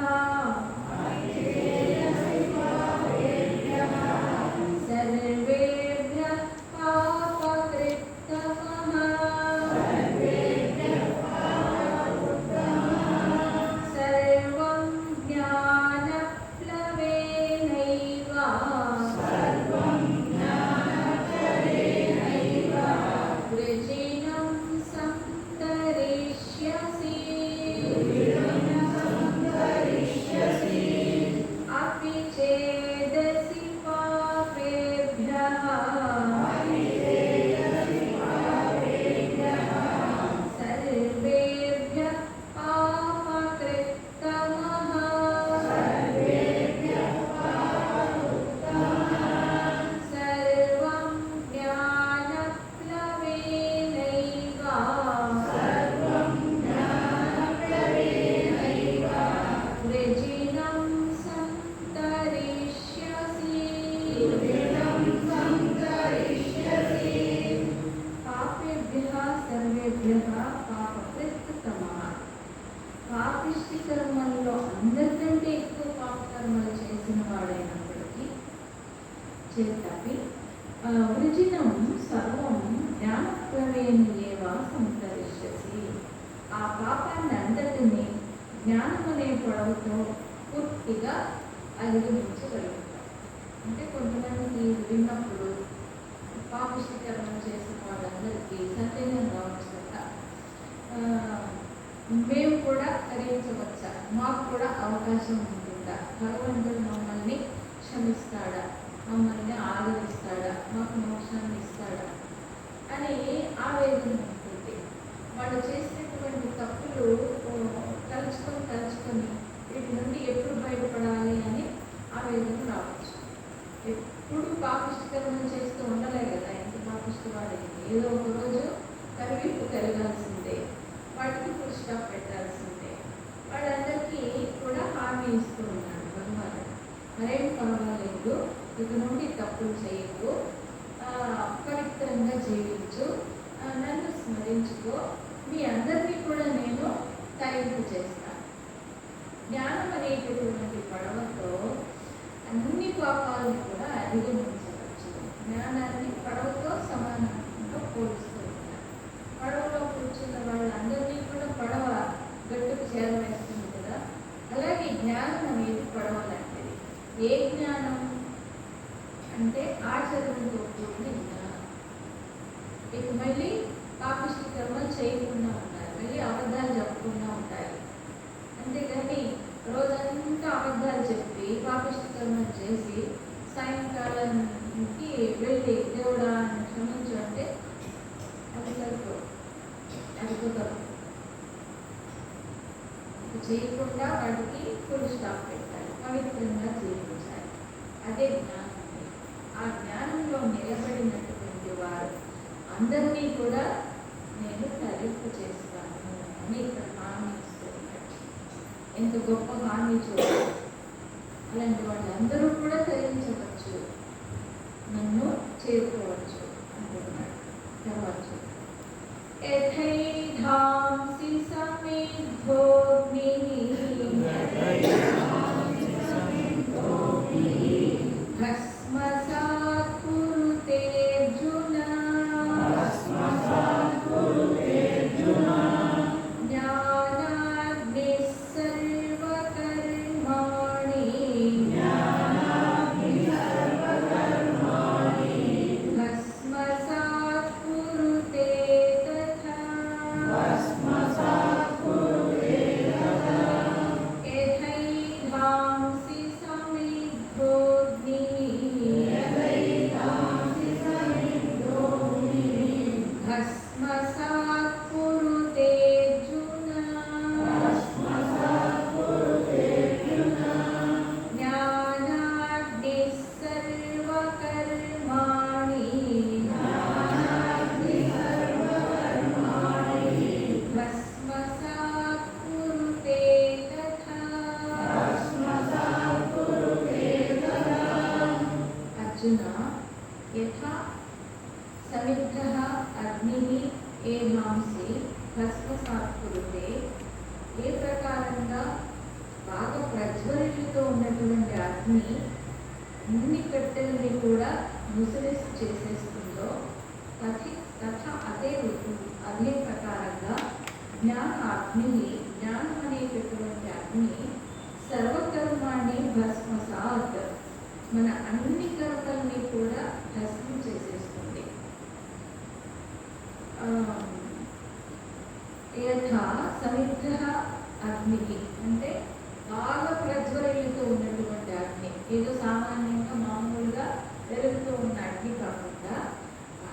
సర్వేభ్యః పాపకృత్తమః సర్వం జ్ఞానప్లవేనైవ వృజినం సంతరిష్యసి. అపి చేదసి పాపేభ్యః సర్వేభ్యః పాపకృత్తమః సర్వం జ్ఞానప్లవేనైవ వృజినం సంతరిష్యసి. పాపేభ్యః సర్వేభ్యః పాపకృత్తమః. పాపిష్టి కర్మల్లో అందరికంటే ఎక్కువ పాపకర్మలు చేసిన వాడైనప్పటికీ చేతపి వృజినం సర్వం జ్ఞానప్లవేనయేవ సంతరిష్యసి. ఆ పాపాన్ని అంతటిని జ్ఞానం అనే పొడవుతో పూర్తిగా అధిగమించగలుగుతాం. అంటే కొంతమందికి విన్నప్పుడు పాపిష్టి కర్మలు చేసిన వాళ్ళందరికీ సందేహం రావచ్చు కదా, మేము కూడా తరించవచ్చా, మాకు కూడా అవకాశం ఉంటుందా, భగవంతుడు మమ్మల్ని క్షమిస్తాడా, మమ్మల్ని ఆదరిస్తాడా, మాకు మోక్షాన్ని ఇస్తాడా అని ఆవేదన ఉంటుంది. వాళ్ళు చేసినటువంటి తప్పులు తలుచుకొని వీటి నుండి ఎప్పుడు బయటపడాలి అని ఆవేదన రావచ్చు. ఎప్పుడు పాపిష్టికరణ చేస్తూ ఉండలే కదా, ఎంత పాపిష్టి వాడైంది. ఏదో ఒక రోజు కరివిప్పు కలగాల్సిందే, వాటికి ఫుల్ స్టాప్ పెట్టాల్సిందే. వాళ్ళందరికీ కూడా హామీ ఇస్తూ ఉన్నాడు భగవానుడు. మరేం పర్వాలేదు, ఇక నుండి తప్పులు చేయకు, పవిత్రంగా జీవించు, నన్ను స్మరించుకో, మీ అందరినీ కూడా నేను తరింపు చేస్తాను. జ్ఞానం అనేటటువంటి పడవతో అన్ని పాపాలను కూడా అధిగమించవచ్చు. జ్ఞానాన్ని పడవతో సమానంగా పోలుస్తూ ఉన్నారు. పడవలో కూర్చున్న వాళ్ళందరినీ కూడా పడవ గట్టుకు చేరవేస్తుంది కదా, అలాగే జ్ఞానం అనేది పడవ లాంటిది. ఏ జ్ఞానం అంటే ఆచరణతో కూడిన జ్ఞానం. ఇక మళ్ళీ పాపిష్టి కర్మలు చేయకుండా ఉండాలి, మళ్ళీ అబద్ధాలు చెప్పకుండా ఉండాలి. అంతేగాని రోజంతా అబద్ధాలు చెప్పి పాపిష్టి కర్మలు చేసి సాయంకాలానికి వెళ్ళి దేవుడా అని క్షమించు అంటే అది సరిపోదు, అది కుదరదు. చేయకుండా వాటికి ఫుల్ స్టాప్ పెట్టాలి, పవిత్రంగా జీవించాలి. అదే జ్ఞానం. ఆ జ్ఞానంలో నిలబడినటువంటి వారు అందరినీ కూడా నేను తరింపు చేస్తాను అని ఇక్కడ హామీ ఇస్తున్నాడు. ఎంత గొప్ప హామీ చూడాలి. అలాంటి వాళ్ళు వాళ్ళందరూ కూడా తరించవచ్చు, నన్ను చేరుకోవచ్చు అంటున్నాడు. తర్వాత యథైధాంసి సమిద్ధోగ్నిః భస్మసాత్ కురుతే అర్జున జ్ఞానాగ్నిః సర్వకర్మాణి భస్మసాత్ కురుతే తథా యథైధాంసి సమిద్ధోగ్నిః భస్మసాత్ కురుతే అర్జున జ్ఞానాగ్నిః సర్వకర్మాణి భస్మసాత్ కురుతే తథా. అర్జున, యథా సమిద్ధః అగ్నిః ఏధాంసి భస్మసాత్ కురుతే, ఏ ప్రకారంగా బాగా ప్రజ్వలితో ఉన్నటువంటి అగ్ని అన్ని కట్టెలని కూడా ముసిరేసి చేసేస్తుందో తథా అదే ప్రకారంగా జ్ఞాన అగ్ని, జ్ఞానం అనేటటువంటి అగ్ని సర్వకర్మాన్ని భస్మసాత్, మన అన్ని కర్మల్ని కూడా భస్మం చేసేస్తుంది. యథా సమిద్ధః అగ్ని అంటే బాగా ప్రజ్వలితో ఉన్నటువంటి అగ్ని, ఏదో సామాన్యంగా మామూలుగా వెలుగుతూ ఉన్న అగ్ని కాకుండా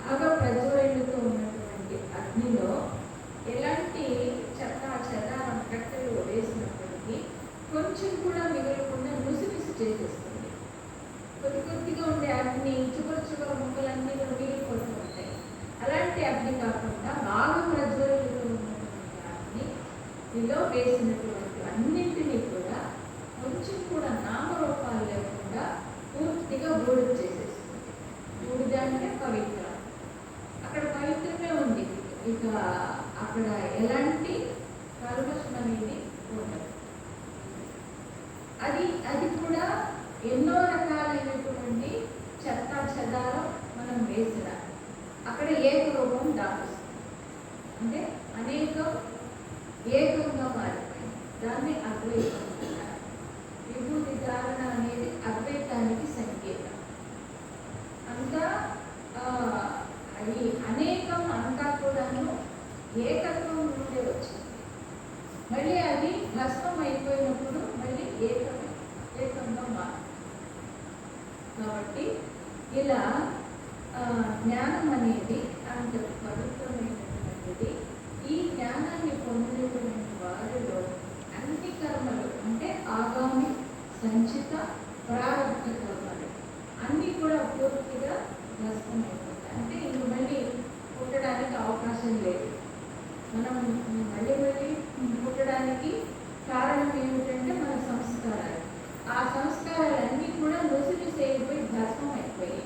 బాగా ప్రజ్వలితో ఉన్నటువంటి అగ్నిలో ఎలాంటి చెదారం కట్టెలు వేసినప్పటికీ కొంచెం కూడా మిగలకుండా నుసినుసి చేసేస్తుంది. కొద్దిగా ఉండే అగ్ని చివరి ముక్కలన్నీ కూడా మిగిలిపోతూ ఉంటాయి. అలాంటి అగ్ని కాకుండా బాగా ప్రజ్వలితో ఉన్నటువంటి అగ్ని ఇలా వేసినటువంటి అన్నింటినీ కూడా కొంచెం కూడా నామరూపాలు లేకుండా పూర్తిగా బూడిద చేసేస్తుంది. బూడిద అంటే పవిత్ర, అక్కడ పవిత్రమే ఉంది, ఇక అక్కడ ఎలాంటి కల్మషం అనేది ఉండదు. అది కూడా ఎన్నో రకాలైనటువంటి చెదారం మనం వేసిన అక్కడ ఏకరూపం దాపిస్తుంది. అంటే అనేకం ఏకంగా మారిపోయింది, దాన్ని అద్వైతం అంటారు. విభూతి ధారణ అనేది అద్వైతానికి సంకేతం. అంతా అది అనేకం అంతా కూడాను ఏకత్వం నుండే వచ్చింది. మళ్ళీ అది భస్మం అయిపోయినప్పుడు మళ్ళీ ఏకంగా మారుతుంది. కాబట్టి ఇలా జ్ఞానం అనేది అంత పవిత్రమైనటువంటిది. ఈ జ్ఞానాన్ని పొందినటువంటి వారిలో అన్ని కర్మలు అంటే ఆగామి, సంచిత, ప్రారంభ కర్మలు అన్నీ కూడా పూర్తిగా భస్మమైపోతాయి. అంటే ఇంక మళ్ళీ పుట్టడానికి అవకాశం లేదు. మనం మళ్ళీ పుట్టడానికి కారణం ఏమిటంటే మన సంస్కారాలు. ఆ సంస్కారాలన్నీ కూడా నొసిరిసేయిపోయి భస్మం అయిపోయాయి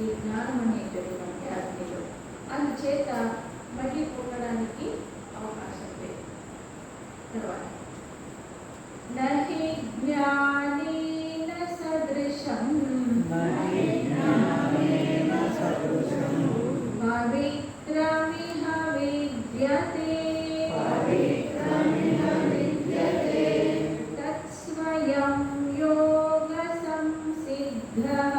ఈ జ్ఞానం అనేటటువంటి అగ్నిలో. అందుచేత మళ్ళీ పుట్టడానికి అవకాశం లేదు. తర్వాత నహి జ్ఞానేన సదృశం పవిత్రమిహ విద్యతే తత్స్వయం యోగ సంసిద్ధః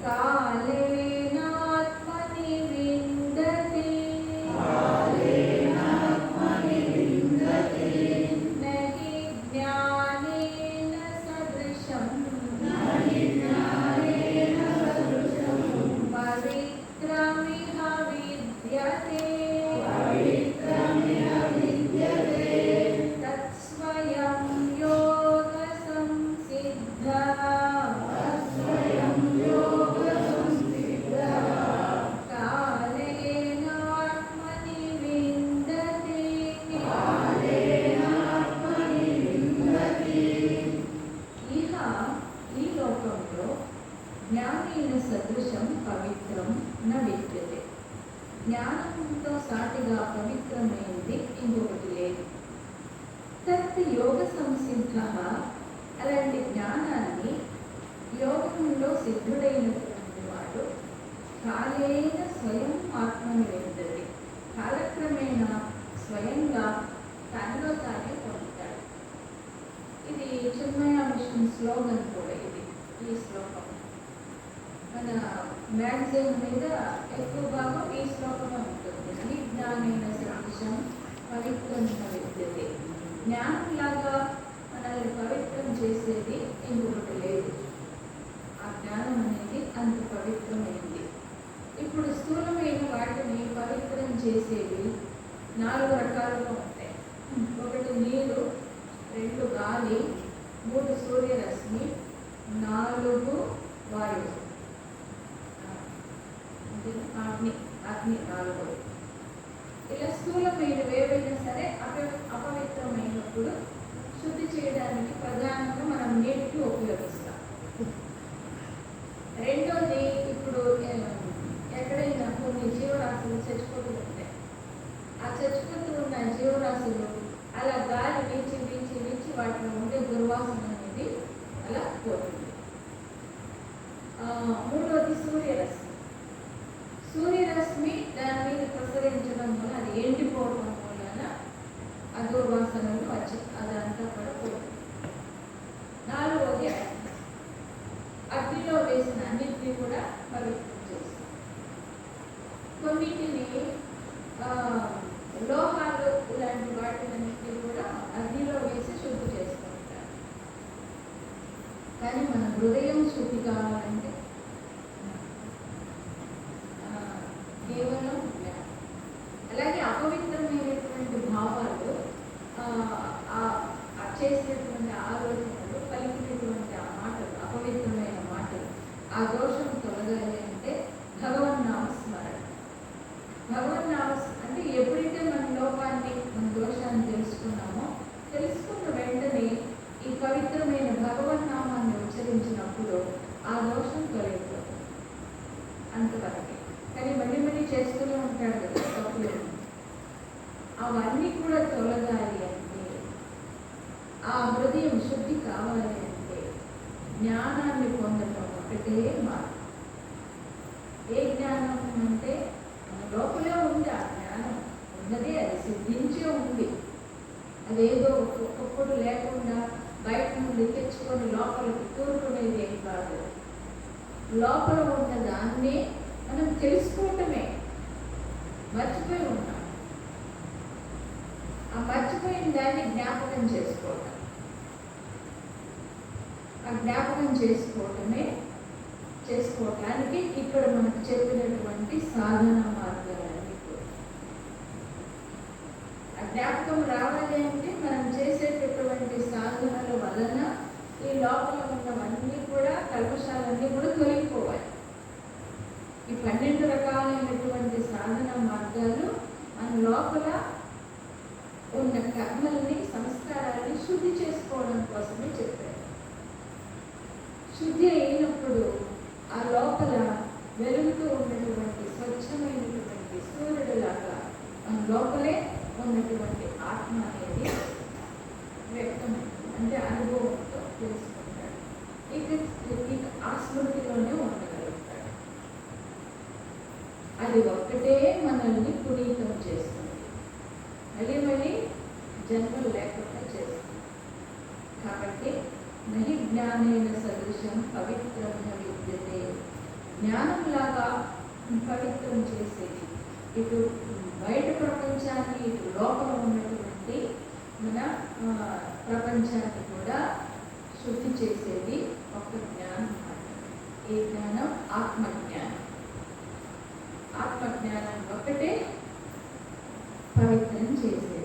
కాలేనాత్మని విందతే. నహి జ్ఞానేన సదృశం పవిత్రమిహ విద్యతే తత్స్వయం యోగ సంసిద్ధ, అలాంటి జ్ఞానాన్ని యోగంలో సిద్ధుడైనటువంటి వాడు కాలేన స్వయం ఆత్మని వెళ్తుంది, కాలక్రమేణా స్వయంగా తనలో తానే పొందుతాడు. ఇది చిన్మయ మిషన్ స్లోగన్ కూడా. ఇది ఈ శ్లోకం మన మ్యాగజైన్ మీద ఎక్కువ భాగం ఈ శ్లోకమే ఉంటుంది. ఈ జ్ఞానైన సదృశం పవిత్రం విద్యతే. జ్ఞానంలాగా మనల్ని పవిత్రం చేసేది ఇంకొకటి లేదు. ఆ జ్ఞానం అనేది అంత పవిత్రమైంది. ఇప్పుడు స్థూలమైన వాటిని పవిత్రం చేసేవి 4 రకాలుగా ఉంటాయి. 1 నీరు, 2 గాలి, 3 సూర్యరశ్మి, 4 వాయువు, అగ్ని 4. ఇలా స్థూలమైనవి ఏవైనా సరే అపవిత్రమైనప్పుడు శుద్ధి చేయడానికి ప్రధానంగా మనం నీటిని ఉపయోగిస్తాం. రెండోది, ఇప్పుడు ఎక్కడైనా కొన్ని జీవరాశులు చచ్చిపోతూ ఉంటాయి. ఆ చచ్చిపోతూ ఉన్న జీవరాశులు అలా గాలి వీచి వీచి వీచి వాటిలో ఉండే దుర్వాసన అనేది అలా పోతుంది. మూడోది సూర్యరశ్మి. సూర్యరశ్మి దాని మీద ప్రసరించడం వల్ల అది ఎండిపోవడం వలన ఆ దుర్వాసనలు వచ్చి అదంతా కూడా పోతుంది. 4వది అగ్ని. అగ్నిలో వేసిన అన్నింటినీ కూడా పవిత్రం చేస్తాం. కొన్నిటిని లోహాలు ఇలాంటి వాటినన్నింటినీ కూడా అగ్నిలో వేసి శుద్ధి చేస్తూ ఉంటారు. కానీ మన హృదయం శుద్ధి కావాలంటే కేవలం అలాగే అపవిత్రమైనటువంటి భావాలు, చేసినటువంటి ఆలోచనలు, పలికినటువంటి ఆ మాటలు, అపవిత్రమైన మాటలు, ఆ దోషం తొలగాలి అంటే భగవన్నామస్మరణ. భగవన్నామ అంటే ఎప్పుడైతే మన లోపాన్ని, మన దోషాన్ని తెలుసుకున్నామో, తెలుసుకున్న వెంటనే ఈ పవిత్రమైన భగవన్నామాన్ని ఉచ్చరించినప్పుడు ఆ దోషం తొలగిపోతుంది. అంతవరకే. కానీ మళ్ళీ చేస్తూనే ఉంటాడు కదా తప్పులు. అవన్నీ కూడా తొలగాలి అంటే, ఆ హృదయం శుద్ధి కావాలి అంటే జ్ఞానాన్ని పొందడం ఒకటే మార్గం. ఏ జ్ఞానం అంటే మన లోపలే ఉంది. ఆ జ్ఞానం ఉన్నదే, అది సిద్ధించే ఉంది. అదేదో ఒక్కొక్కడు లేకుండా బయట నుండి తెచ్చుకొని లోపలికి కూరుకునేది ఏం కాదు. లోపల ఉన్న దాన్ని మనం తెలుసుకోవటమే. మర్చిపోయి ఉన్నాం. ఆ మర్చిపోయిన దాన్ని జ్ఞాపకం చేసుకోవటం. ఆ జ్ఞాపకం చేసుకోవటానికి ఇక్కడ మనకు చెప్పినటువంటి సాధన మార్గాలన్నీ కూడా. ఆ జ్ఞాపకం రావాలి అంటే మనం చేసేటటువంటి సాధనల వలన ఈ లోపల ఉన్నవన్నీ కూడా, కల్మషాలన్నీ కూడా తొలగిపోవాలి. ఈ 12 రకాలైనటువంటి సాధన మార్గాలు మన లోపల ఉన్న కర్మల్ని, సంస్కారాన్ని శుద్ధి చేసుకోవడం కోసమే చెప్పారు. శుద్ధి అయినప్పుడు ఆ లోపల వెలుగుతూ ఉన్నటువంటి స్వచ్ఛమైనటువంటి సూర్యుడిలాగా మన లోపలే ఉన్నటువంటి ఆత్మ అనేది వ్యక్తమవుతుంది. అంటే అనుభవంతో తెలుసుకుంటాడు. ఇక ఆ స్మృతిలోనే ఉండగలుగుతాడు. అది ఒక్కటే మనల్ని పునీతం చేస్తుంది. మళ్ళీ జన్మలు లేకుండా చేస్తుంది. కాబట్టి నహి జ్ఞానైన సదృశం పవిత్రం విద్యతే. జ్ఞానంలాగా పవిత్రం చేసేది, ఇటు బయట ప్రపంచాన్ని, ఇటు లోపల ఉన్నటువంటి మన ప్రపంచాన్ని కూడా శుద్ధి చేసేది ఒక జ్ఞానం. ఈ జ్ఞానం ఆత్మజ్ఞానం. ఆత్మజ్ఞానం ఒకటే పవిత్రం చేసేది.